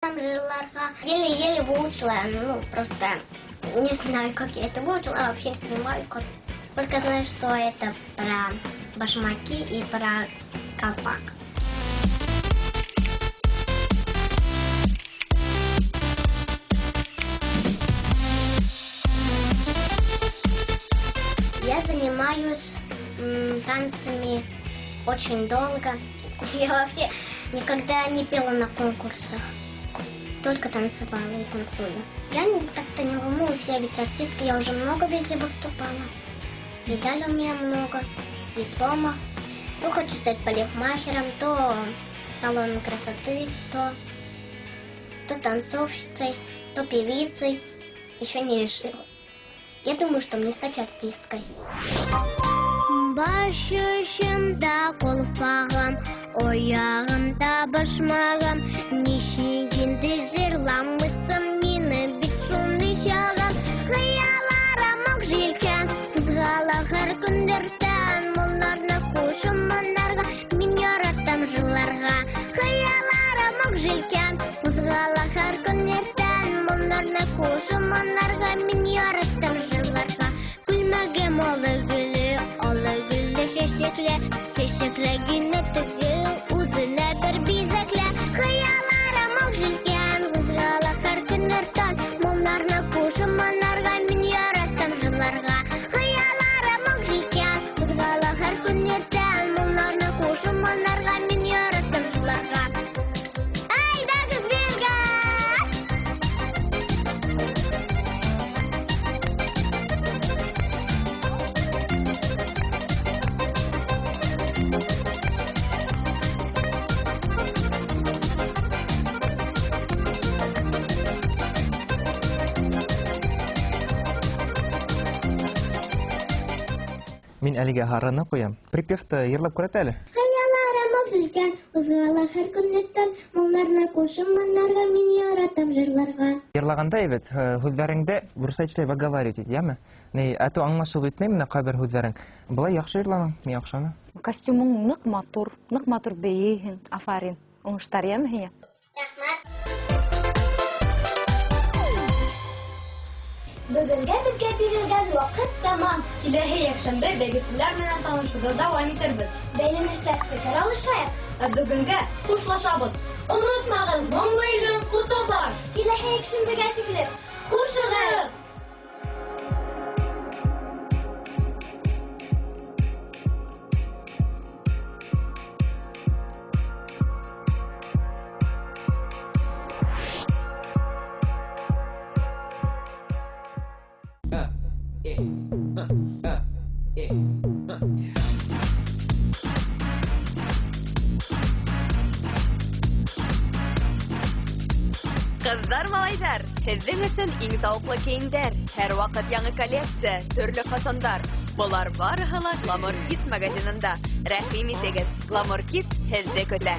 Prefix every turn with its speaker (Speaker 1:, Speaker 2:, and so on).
Speaker 1: там жерларга. Еле-еле выучила, ну, просто не знаю, как я это выучила, а вообще не понимаю, как. Только знаю, что это про башмаки и про колпак. Я занимаюсь танцами очень долго. Я вообще никогда не пела на конкурсах. Только танцевала и танцую. Я так-то не волнуюсь, я ведь артистка, я уже много везде выступала. Медалей у меня много, диплома. То хочу стать парикмахером, то салоном красоты, то танцовщицей, то певицей. Еще не решила. Я думаю, что мне стать артисткой. Başucumda kolpağım, oyağımda başmağım, nişiginde zırlanmışsın mini biçuni şağım. Hıyalarım ok jilken, kızgala her gündürten, mollarına koşum onlarga, min yarattım жылларга. Hıyalarım ok jilken, kızgala her gündürten, mollarına koşum onlarga, min yarattım жылларга. Gülmegem olı gülü, Çeşekle yine tıgı, uzuna bir bizekle. Hıyalarım ok jilken, kızgala her gündürten, mollarına koşum onlarga, min yarattım жылларга. Hıyalarım ok jilken, kızgala her gündürten, mollarına koşum onlarga, min yarattım жылларга. Ayda kız bizga!
Speaker 2: Мин әлегә һараны куям. Припевты йырлап күрәт әле.
Speaker 1: Хыяларым ok jilken, kızgala her gündürten, mollarına koşum onlarga, min yarattым жылларга.
Speaker 2: Йырлаганда әйбәт, һүҙҙәреңдә бурса эшләй выговаривать ит, яме? Ни, әтү аңлашылып итмәй менә кайбер һүҙҙәрең. Былай яхшы йырланың, мин яхшымы?
Speaker 3: Костюмың нык матур бейһең, афарин. Уңыштар яме һиңә?
Speaker 1: Рәхмәт.
Speaker 4: Бөгөнгә безгә бирелгән вакыт тамам. Киләһе якшәмбе бәйгеселәр менән танышырга дәвам итәрбез. Бәйләнештә фикер алышайык. Ә бүгенгә хушлашабыз. Онытмагыз, моңлы илнең куты бар. Киләһе якшәмбегә тиклем хушыгыз.
Speaker 5: Кыздар, малайдар, һеҙҙең өсөн иң зауыҡлы кейемдәр, һәр ваҡыт яңы коллекция, төрлө фасондар. Былар барыһы ла Glamour Kids магазинында. Рәхим итегеҙ, Glamour Kids һеҙҙе көтә.